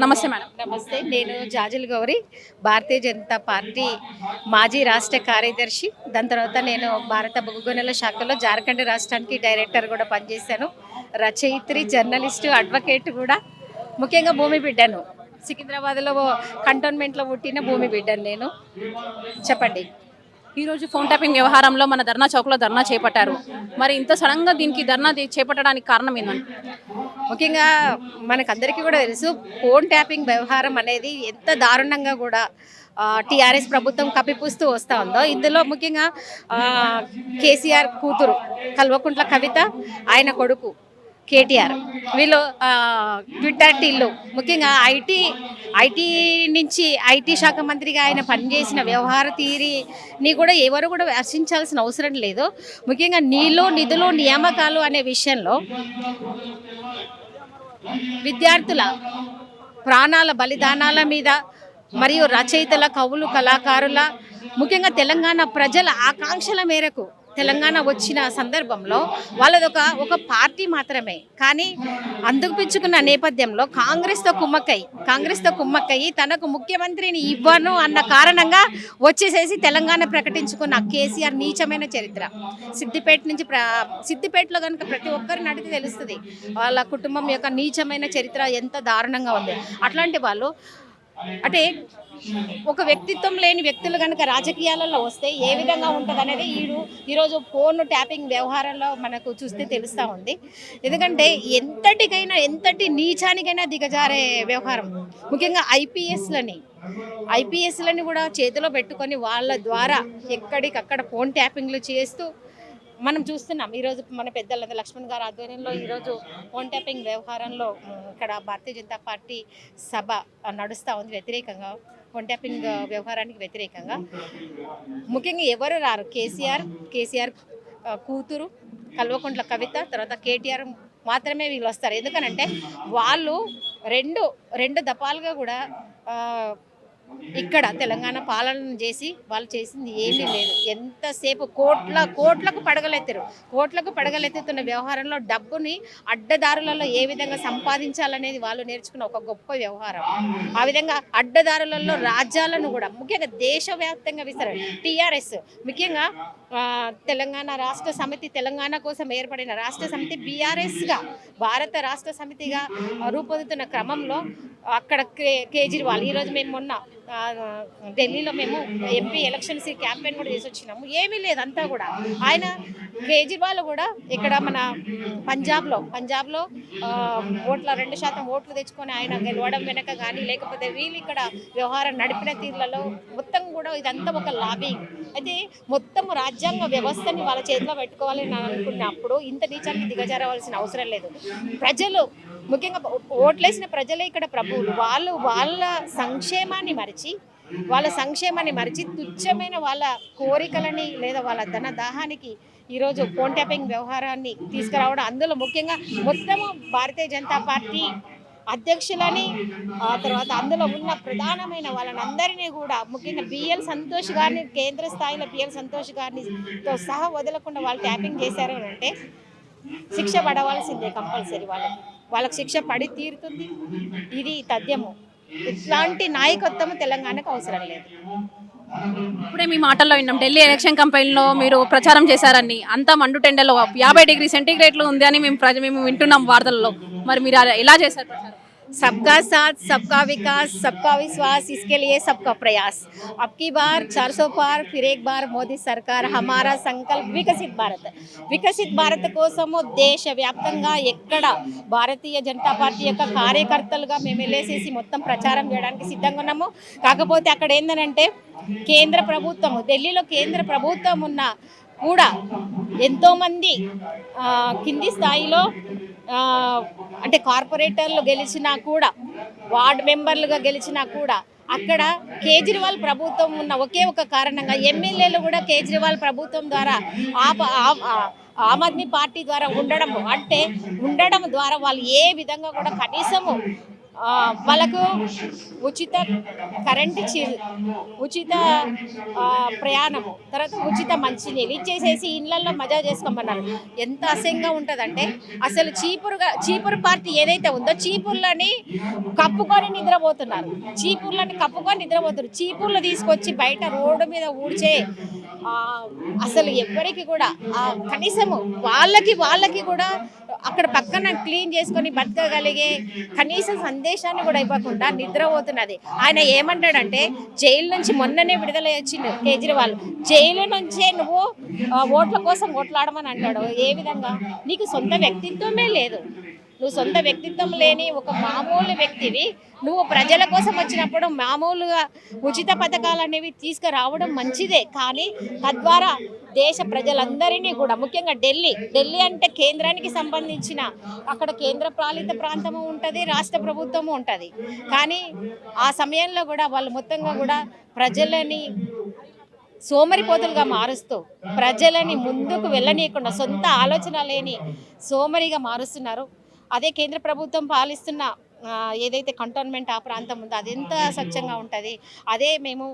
నమస్తే మేడం. నమస్తే. నేను జాజుల గౌరి, భారతీయ జనతా పార్టీ మాజీ రాష్ట్ర కార్యదర్శి. దాని తర్వాత నేను భారత బొగ్గుగనుల శాఖలో జార్ఖండ్ రాష్ట్రానికి డైరెక్టర్ కూడా పనిచేశాను. రచయిత్రి, జర్నలిస్టు, అడ్వకేట్ కూడా. ముఖ్యంగా భూమి బిడ్డను. సికింద్రాబాద్లో కంటోన్మెంట్లో పుట్టిన భూమి బిడ్డను నేను. చెప్పండి. ఈరోజు ఫోన్ ట్యాపింగ్ వ్యవహారంలో మన ధర్నా చౌక్లో ధర్నా చేపట్టారు. మరి ఇంత సడన్గా దీనికి చేపట్టడానికి కారణం ఏంటంటే ముఖ్యంగా మనకందరికీ కూడా తెలుసు, ఫోన్ ట్యాపింగ్ వ్యవహారం అనేది ఎంత దారుణంగా కూడా టీఆర్ఎస్ ప్రభుత్వం కప్పిపుస్తూ వస్తూ ఉందో. ఇందులో ముఖ్యంగా కేసీఆర్ కూతురు కల్వకుంట్ల కవిత, ఆయన కొడుకు కేటీఆర్, వీళ్ళు ట్విట్టర్ టీళ్ళు ముఖ్యంగా ఐటీ నుంచి ఐటీ శాఖ మంత్రిగా ఆయన పనిచేసిన వ్యవహార తీరుని కూడా ఎవరు కూడా విమర్శించాల్సిన అవసరం లేదు. ముఖ్యంగా నీళ్ళు, నిధులు, నియామకాలు అనే విషయంలో విద్యార్థుల ప్రాణాల బలిదానాల మీద మరియు రచయితల, కవులు, కళాకారుల, ముఖ్యంగా తెలంగాణ ప్రజల ఆకాంక్షల మేరకు తెలంగాణ వచ్చిన సందర్భంలో ఒక పార్టీ మాత్రమే, కానీ అందుకుపించుకున్న నేపథ్యంలో కాంగ్రెస్తో కుమ్మక్కయి తనకు ముఖ్యమంత్రిని ఇవ్వను అన్న కారణంగా వచ్చేసేసి తెలంగాణ ప్రకటించుకున్న కేసీఆర్ నీచమైన చరిత్ర. సిద్దిపేటలో కనుక ప్రతి ఒక్కరిని అడిగితే తెలుస్తుంది వాళ్ళ కుటుంబం యొక్క నీచమైన చరిత్ర ఎంత దారుణంగా ఉంది. అట్లాంటి వాళ్ళు అంటే ఒక వ్యక్తిత్వం లేని వ్యక్తులు కనుక రాజకీయాలలో వస్తే ఏ విధంగా ఉంటుంది అనేది ఈరోజు ఫోన్ ట్యాపింగ్ వ్యవహారంలో మనకు చూస్తే తెలుస్తూ ఉంది. ఎందుకంటే ఎంతటి నీచానికైనా దిగజారే వ్యవహారం. ముఖ్యంగా ఐపీఎస్లని కూడా చేతిలో పెట్టుకొని వాళ్ళ ద్వారా ఎక్కడికక్కడ ఫోన్ ట్యాపింగ్లు చేస్తూ మనం చూస్తున్నాం. ఈరోజు మన పెద్దలందరూ లక్ష్మణ్ గారి ఆధ్వర్యంలో ఈరోజు ఫోన్ ట్యాపింగ్ వ్యవహారంలో ఇక్కడ భారతీయ జనతా పార్టీ సభ నడుస్తూ ఉంది. వ్యతిరేకంగా ఫోన్ ట్యాపింగ్ వ్యవహారానికి వ్యతిరేకంగా ముఖ్యంగా ఎవరు రారు. కేసీఆర్ కూతురు కల్వకుంట్ల కవిత, తర్వాత కేటీఆర్ మాత్రమే వీళ్ళు వస్తారు. ఎందుకనంటే వాళ్ళు రెండు దఫాలుగా కూడా ఇక్కడ తెలంగాణ పాలన చేసి వాళ్ళు చేసింది ఏమీ లేదు. ఎంతసేపు కోట్లకు పడగలెత్తుతున్న వ్యవహారంలో డబ్బుని అడ్డదారులలో ఏ విధంగా సంపాదించాలనేది వాళ్ళు నేర్చుకున్న ఒక గొప్ప వ్యవహారం. ఆ విధంగా అడ్డదారులలో రాజ్యాలను కూడా ముఖ్యంగా దేశవ్యాప్తంగా విస్తరణ టీఆర్ఎస్ ముఖ్యంగా తెలంగాణ రాష్ట్ర సమితి, తెలంగాణ కోసం ఏర్పడిన రాష్ట్ర సమితి బీఆర్ఎస్గా భారత రాష్ట్ర సమితిగా రూపొందుతున్న క్రమంలో అక్కడ కేజ్రీవాల్, ఈరోజు మేము మొన్న ఢిల్లీలో మేము ఎంపీ ఎలక్షన్స్ క్యాంపెయిన్ కూడా చేసి వచ్చినాము. ఏమీ లేదు, అంతా కూడా ఆయన కేజ్రీవాల్ కూడా ఇక్కడ మన పంజాబ్లో 2% ఓట్లు తెచ్చుకొని ఆయన గెలవడం వెనక కానీ, లేకపోతే వీళ్ళు ఇక్కడ వ్యవహారం నడిపిన తీర్లలో మొత్తం కూడా ఇదంతా ఒక లాబింగ్. అయితే మొత్తం రాజ్యాంగ వ్యవస్థని వాళ్ళ చేతిలో పెట్టుకోవాలని అనుకున్నప్పుడు ఇంత నీచానికి దిగజారవలసిన అవసరం లేదు. ప్రజలు ముఖ్యంగా ఓట్లేసిన ప్రజలే ఇక్కడ ప్రభువులు. వాళ్ళ సంక్షేమాన్ని మరిచి తుచ్చమైన వాళ్ళ కోరికలని లేదా వాళ్ళ ధన దాహానికి ఈరోజు ఫోన్ ట్యాపింగ్ వ్యవహారాన్ని తీసుకురావడం, అందులో ముఖ్యంగా మొత్తము భారతీయ జనతా పార్టీ అధ్యక్షులని, ఆ తర్వాత అందులో ఉన్న ప్రధానమైన వాళ్ళనందరినీ కూడా ముఖ్యంగా బిఎల్ సంతోష్ గారిని, కేంద్ర స్థాయిలో బిఎల్ సంతోష్ గారినితో సహా వదలకుండా వాళ్ళు ట్యాపింగ్ చేశారు అంటే శిక్ష పడవలసిందే కంపల్సరీ. వాళ్ళకి శిక్ష పడి తీరుతుంది. ఇది తథ్యము. ఇట్లాంటి నాయకత్వం తెలంగాణకు అవసరం లేదు. ఇప్పుడే మీ మాటల్లో విన్నాం, ఢిల్లీ ఎలక్షన్ కంపెనీలో మీరు ప్రచారం చేశారని, అంతా మండుటెండలో 50 డిగ్రీ సెంటీగ్రేడ్లో ఉంది అని మేము వింటున్నాం వార్తల్లో. మరి మీరు ఎలా చేశారు ప్రచారం? सबका साथ, सबका विकास, सबका विश्वास, इसके लिए सबका प्रयास. अब की बार 400 पार, फिर एक बार मोदी सरकार. हमारा संकल्प వికసిత్ భారత్ కోసము దేశవ్యాప్తంగా ఎక్కడ భారతీయ జనతా పార్టీ యొక్క కార్యకర్తలుగా మేము వెళ్ళేసేసి మొత్తం ప్రచారం చేయడానికి సిద్ధంగా ఉన్నాము. కాకపోతే అక్కడ ఏంటంటే కేంద్ర ప్రభుత్వం, ఢిల్లీలో కేంద్ర ప్రభుత్వం ఉన్న కూడా ఎంతోమంది కింది స్థాయిలో అంటే కార్పొరేటర్లు గెలిచినా కూడా, వార్డు మెంబర్లుగా గెలిచినా కూడా అక్కడ కేజ్రీవాల్ ప్రభుత్వం ఉన్న ఒకే ఒక కారణంగా ఎమ్మెల్యేలు కూడా కేజ్రీవాల్ ప్రభుత్వం ద్వారా ఆమ్ ఆద్మీ పార్టీ ద్వారా ఉండడం ద్వారా వాళ్ళు ఏ విధంగా కూడా కనీసము వాళ్ళకు ఉచిత కరెంటు ఉచిత ప్రయాణము, తర్వాత ఉచిత మంచినీళ్ళు ఇచ్చేసేసి ఇళ్లలో మజా చేసుకోమన్నారు. ఎంత అసహ్యంగా ఉంటుందంటే అసలు చీపురు పార్టీ ఏదైతే ఉందో చీపుర్లని కప్పుకొని నిద్రపోతున్నారు. చీపుర్లు తీసుకొచ్చి బయట రోడ్డు మీద ఊడ్చే అసలు ఎవ్వరికి కూడా కనీసము వాళ్ళకి కూడా అక్కడ పక్కన క్లీన్ చేసుకొని బతకగలిగే కనీసం సందేశాన్ని కూడా ఇవ్వకుండా నిద్రపోతున్నది. ఆయన ఏమంటాడంటే జైలు నుంచి మొన్ననే విడుదల వచ్చిండు కేజ్రీవాల్, జైలు నుంచే నువ్వు ఓట్ల కోసం ఓట్లాడమని అంటాడు. ఏ విధంగా? నీకు సొంత వ్యక్తిత్వమే లేదు. నువ్వు సొంత వ్యక్తిత్వం లేని ఒక మామూలు వ్యక్తివి. నువ్వు ప్రజల కోసం వచ్చినప్పుడు మామూలుగా ఉచిత పథకాలు అనేవి తీసుకురావడం మంచిదే, కానీ తద్వారా దేశ ప్రజలందరినీ కూడా, ముఖ్యంగా ఢిల్లీ అంటే కేంద్రానికి సంబంధించిన, అక్కడ కేంద్ర పాలిత ప్రాంతము ఉంటుంది, రాష్ట్ర ప్రభుత్వము ఉంటుంది. కానీ ఆ సమయంలో కూడా వాళ్ళు మొత్తంగా కూడా ప్రజలని సోమరిపోతులుగా మారుస్తూ ప్రజలని ముందుకు వెళ్ళనీయకుండా సొంత ఆలోచన లేని సోమరిగా మారుస్తున్నారు. అదే కేంద్ర ప్రభుత్వం పాలిస్తున్న ఏదైతే కంటోన్మెంట్ ఆ ప్రాంతం ఉందో అది ఎంత స్వచ్ఛంగా ఉంటుంది. అదే మేము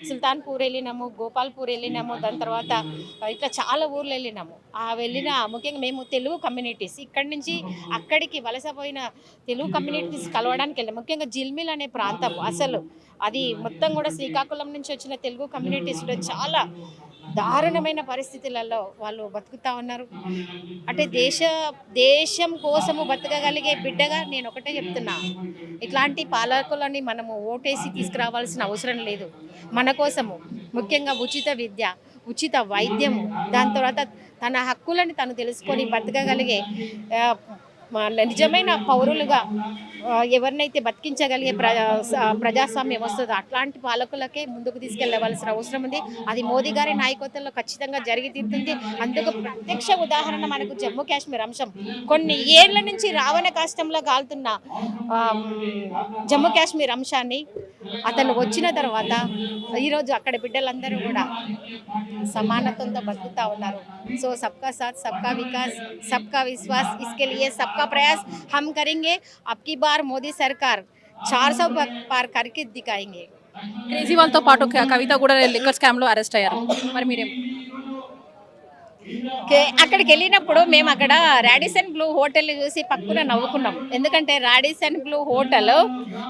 సుల్తాన్పూర్ వెళ్ళినాము, గోపాల్పూర్ వెళ్ళినాము, దాని తర్వాత ఇట్లా చాలా ఊర్లు వెళ్ళినాము. ముఖ్యంగా మేము తెలుగు కమ్యూనిటీస్ ఇక్కడి నుంచి అక్కడికి వలసపోయిన తెలుగు కమ్యూనిటీస్ కలవడానికి వెళ్ళాము. ముఖ్యంగా జిల్మిల్ అనే ప్రాంతం అసలు అది మొత్తం కూడా శ్రీకాకుళం నుంచి వచ్చిన తెలుగు కమ్యూనిటీస్లో చాలా దారుణమైన పరిస్థితులలో వాళ్ళు బతుకుతా ఉన్నారు. అంటే దేశం కోసము బతకగలిగే బిడ్డగా నేను ఒకటే చెప్తున్నా, ఇట్లాంటి పాలకులని మనము ఓటేసి తీసుకురావాల్సిన అవసరం లేదు. మన కోసము ముఖ్యంగా ఉచిత విద్య, ఉచిత వైద్యము, దాని తర్వాత తన హక్కులని తను తెలుసుకొని బతకగలిగే నిజమైన పౌరులుగా ఎవరినైతే బతికించగలిగే ప్రజాస్వామ్యం వస్తుందో అట్లాంటి పాలకులకే ముందుకు తీసుకెళ్లవలసిన అవసరం ఉంది. అది మోదీ గారి నాయకత్వంలో ఖచ్చితంగా జరిగి తీరుతుంది. అందుకు ప్రత్యక్ష ఉదాహరణ మనకు జమ్మూ కాశ్మీర్ అంశం. కొన్ని ఏళ్ల నుంచి రావణ కష్టంలో కాలుతున్న జమ్మూ కాశ్మీర్ అంశాన్ని అతను వచ్చిన తర్వాత ఈరోజు అక్కడ బిడ్డలందరూ కూడా సమానత్వంతో బతుకుతా ఉన్నారు. సో సబ్కా సాత్ సబ్కా వికాస్ సబ్కా విశ్వాస్ ఇస్కే లియే సబ్కా ప్రయాస్ హమ్ కరేంగే. అబ్కి బార్ మోదీ సర్కార్ 400 పార్ కర్కే దిఖాయేంగే. కేజ్రీవాల్తో పాటు కవిత కూడా లిక్కర్ స్కామ్లో అరెస్ట్ అయ్యారు. మరి మీరేం అక్కడికి వెళ్ళినప్పుడు మేము అక్కడ రాడిసన్ బ్లూ హోటల్ చూసి పక్కన నవ్వుకున్నాం. ఎందుకంటే రాడిసన్ బ్లూ హోటల్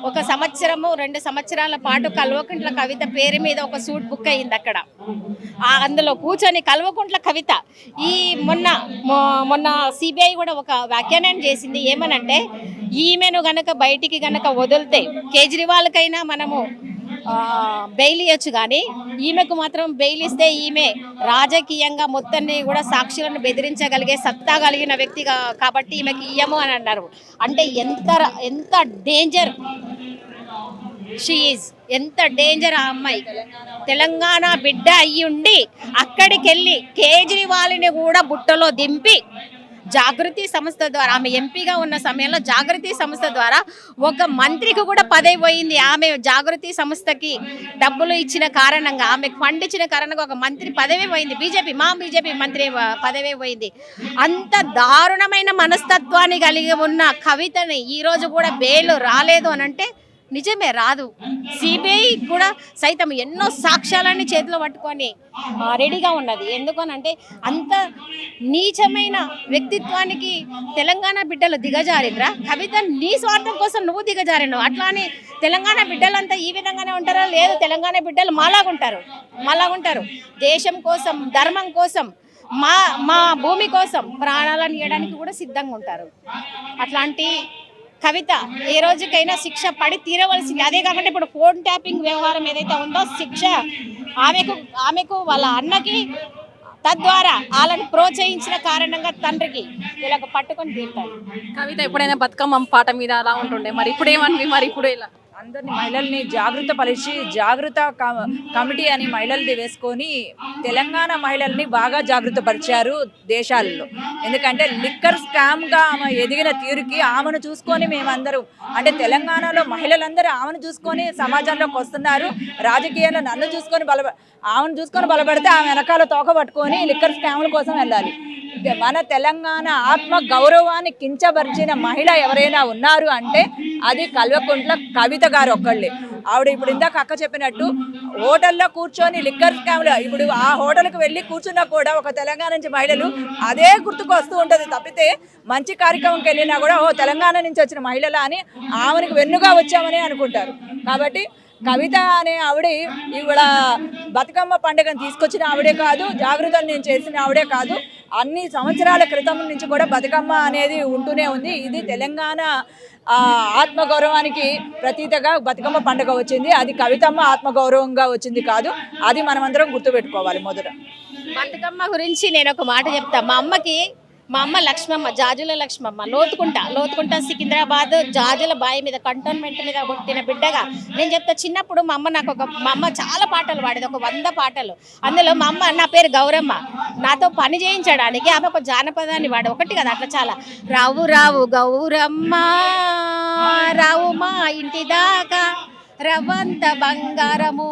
1 సంవత్సరము 2 సంవత్సరాల పాటు కల్వకుంట్ల కవిత పేరు మీద ఒక సూట్ బుక్ అయ్యింది అక్కడ. అందులో కూర్చొని కల్వకుంట్ల కవిత మొన్న సిబిఐ కూడా ఒక వ్యాఖ్యానం చేసింది. ఏమనంటే ఈమెను గనక బయటికి గనక వదిలితే కేజ్రీవాల్కైనా మనము బెయిల్ ఇవ్వచ్చు, కానీ ఈమెకు మాత్రం బెయిల్ ఇస్తే ఈమె రాజకీయంగా మొత్తాన్ని కూడా సాక్షులను బెదిరించగలిగే సత్తా కలిగిన వ్యక్తి కాబట్టి ఈమెకి ఇయ్యము అని అన్నారు. అంటే ఎంత డేంజర్ షీఈజ్, ఎంత డేంజర్ ఆ అమ్మాయి. తెలంగాణ బిడ్డ అయ్యి ఉండి అక్కడికి వెళ్ళి కేజ్రీవాల్ని కూడా బుట్టలో దింపి జాగృతి సంస్థ ద్వారా, ఆమె ఎంపీగా ఉన్న సమయంలో జాగృతి సంస్థ ద్వారా ఒక మంత్రికి కూడా పదవి పోయింది. ఆమె జాగృతి సంస్థకి డబ్బులు ఇచ్చిన కారణంగా, ఆమెకు ఫండ్ ఇచ్చిన కారణంగా ఒక మంత్రి పదవి పోయింది. బీజేపీ మంత్రి పదవి పోయింది. అంత దారుణమైన మనస్తత్వాన్ని కలిగి ఉన్న కవితని ఈరోజు కూడా బెయిల్ రాలేదు అని అంటే నిజమే, రాదు. సిబిఐ కూడా సైతం ఎన్నో సాక్ష్యాలని చేతిలో పట్టుకొని రెడీగా ఉన్నది. ఎందుకనంటే అంత నీచమైన వ్యక్తిత్వానికి తెలంగాణ బిడ్డలు దిగజారిద్రా? కవిత నీ స్వార్థం కోసం నువ్వు దిగజారినావు. అట్లా అని తెలంగాణ బిడ్డలంతా ఈ విధంగానే ఉంటారా? లేదు, తెలంగాణ బిడ్డలు మాలాగుంటారు. దేశం కోసం, ధర్మం కోసం, మా భూమి కోసం ప్రాణాలను ఇవ్వడానికి కూడా సిద్ధంగా ఉంటారు. అట్లాంటి కవిత ఏ రోజుకైనా శిక్ష పడి తీరవలసింది. అదే కాకుండా ఇప్పుడు ఫోన్ ట్యాపింగ్ వ్యవహారం ఏదైతే ఉందో శిక్ష ఆమెకు వాళ్ళ అన్నకి, తద్వారా వాళ్ళని ప్రోత్సహించిన కారణంగా తండ్రికి వీళ్ళకి పట్టుకొని తీరుతారు. కవిత ఎప్పుడైనా బతుకమ్మ పాట మీద అలా ఉంటుండే, మరి ఇప్పుడు ఏమని, మరి ఇప్పుడు ఇలా అందరిని మహిళల్ని జాగృత కమిటీ అని మహిళలది వేసుకొని తెలంగాణ మహిళల్ని బాగా జాగృతపరిచారు దేశాల్లో. ఎందుకంటే లిక్కర్ స్కామ్గా ఆమె ఎదిగిన తీరుకి ఆమెను చూసుకొని మేమందరూ, అంటే తెలంగాణలో మహిళలందరూ ఆమెను చూసుకొని సమాజంలోకి వస్తున్నారు. రాజకీయాల్లో నన్ను చూసుకొని ఆమెను చూసుకొని బలపడితే ఆమె వెనకాల తోక పట్టుకొని లిక్కర్ స్కాముల కోసం వెళ్ళాలి. మన తెలంగాణ ఆత్మ గౌరవాన్ని కించపరిచిన మహిళ ఎవరైనా ఉన్నారు అంటే అది కల్వకుంట్ల కవిత గారు ఒక్కళ్ళే. ఆవిడ ఇప్పుడు ఇందాక అక్క చెప్పినట్టు హోటల్లో కూర్చొని లిక్కర్ స్కామ్లో ఇప్పుడు ఆ హోటల్కి వెళ్ళి కూర్చున్నా కూడా ఒక తెలంగాణ నుంచి మహిళలు అదే గుర్తుకు వస్తూ ఉంటుంది తప్పితే మంచి కార్యక్రమంకి వెళ్ళినా కూడా ఓ తెలంగాణ నుంచి వచ్చిన మహిళల అని ఆమెకు వెన్నుగా వచ్చామని అనుకుంటారు. కాబట్టి కవిత అనే ఆవిడ ఇవిడ బతుకమ్మ పండుగను తీసుకొచ్చిన ఆవిడే కాదు, జాగృతం నేను చేసిన ఆవిడే కాదు, అన్ని సంవత్సరాల క్రితం నుంచి కూడా బతుకమ్మ అనేది ఉంటూనే ఉంది. ఇది తెలంగాణ ఆత్మగౌరవానికి ప్రతీకగా బతుకమ్మ పండుగ వచ్చింది. అది కవితమ్మ ఆత్మగౌరవంగా వచ్చింది కాదు, అది మనమందరం గుర్తుపెట్టుకోవాలి. మొదట బతుకమ్మ గురించి నేను ఒక మాట చెప్తా. మా అమ్మ లక్ష్మమ్మ, జాజుల లక్ష్మమ్మ, లోతుకుంట సికింద్రాబాద్ జాజుల బాయి మీద కంటోన్మెంట్ మీద పుట్టిన బిడ్డగా నేను చెప్తా. చిన్నప్పుడు మా అమ్మ చాలా పాటలు పాడేది, ఒక 100 పాటలు. అందులో మా అమ్మ, నా పేరు గౌరమ్మ, నాతో పని చేయించడానికి ఆమె ఒక జానపదాన్ని వాడే, ఒకటి కదా అట్లా చాలా. రావు రావు గౌరమ్మ రావు మా ఇంటి దాకా, రవంత బంగారము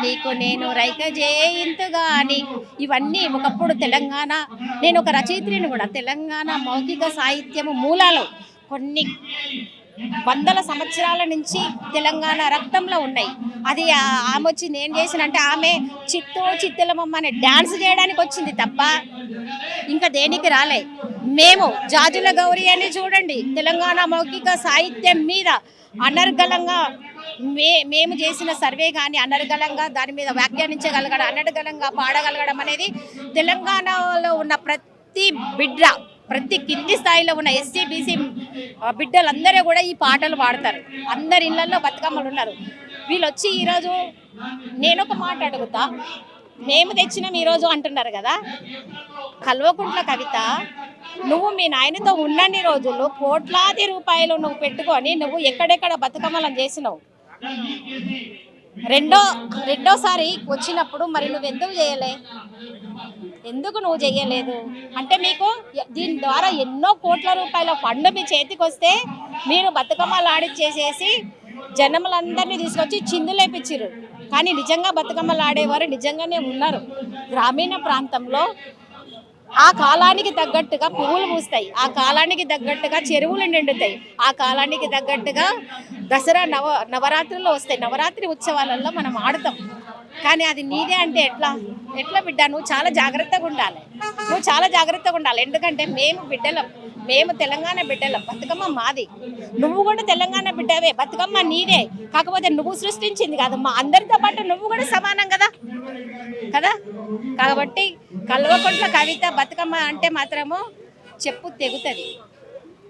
నీకు నేను రైక జయింతుగాని. ఇవన్నీ ఒకప్పుడు తెలంగాణ, నేను ఒక రచయిత్రిని కూడా. తెలంగాణ మౌఖిక సాహిత్యము మూలాలు కొన్ని వందల సంవత్సరాల నుంచి తెలంగాణ రక్తంలో ఉన్నాయి. అది ఆమె వచ్చి నేను చేసినంటే ఆమె చిత్తులమ్మ అనే డ్యాన్స్ చేయడానికి వచ్చింది తప్ప ఇంకా దేనికి రాలే. మేము జాజుల గౌరీ అని చూడండి, తెలంగాణ మౌఖిక సాహిత్యం మీద అనర్గళంగా మేము చేసిన సర్వే కానీ అనర్గళంగా దాని మీద వ్యాఖ్యానించగలగడం, అనర్గళంగా పాడగలగడం అనేది తెలంగాణలో ఉన్న ప్రతి బిడ్డ, ప్రతి కింది స్థాయిలో ఉన్న ఎస్సీ బీసీ బిడ్డలందరూ కూడా ఈ పాటలు పాడతారు. అందరి ఇళ్లలో బతుకమ్మలు ఉన్నారు. వీళ్ళు వచ్చి ఈరోజు నేను ఒక మాట అడుగుతా, మేము తెచ్చినాం ఈరోజు అంటున్నారు కదా. కల్వకుంట్ల కవిత, నువ్వు మీ నాయనతో ఉన్నన్ని రోజులు కోట్లాది రూపాయలు నువ్వు పెట్టుకొని నువ్వు ఎక్కడెక్కడ బతుకమ్మలను చేసినావు. రెండోసారి వచ్చినప్పుడు మరి నువ్వు ఎందుకు నువ్వు చేయలేదు అంటే మీకు దీని ద్వారా ఎన్నో కోట్ల రూపాయల ఫండ్ మీ చేతికి వస్తే మీరు బతుకమ్మలు ఆడిచ్చేసేసి జనములందరినీ తీసుకొచ్చి చిందులేపించారు. కానీ నిజంగా బతుకమ్మలు ఆడేవారు నిజంగానే ఉన్నారు. గ్రామీణ ప్రాంతంలో ఆ కాలానికి తగ్గట్టుగా పువ్వులు పూస్తాయి, ఆ కాలానికి తగ్గట్టుగా చెరువులు నిండుతాయి, ఆ కాలానికి తగ్గట్టుగా దసరా నవరాత్రులు వస్తాయి. నవరాత్రి ఉత్సవాలలో మనం ఆడతాం. కానీ అది నీదే అంటే ఎట్లా బిడ్డ? నువ్వు చాలా జాగ్రత్తగా ఉండాలి. ఎందుకంటే మేము తెలంగాణ బిడ్డలం, బతుకమ్మ మాది. నువ్వు కూడా తెలంగాణ బిడ్డవే, బతుకమ్మ నీదే. కాకపోతే నువ్వు సృష్టించింది కాదు, మా అందరితో పాటు నువ్వు కూడా సమానం కదా. కాబట్టి కల్వకుంట్ల కవిత బతుకమ్మ అంటే మాత్రము చెప్పు తెగుతుంది.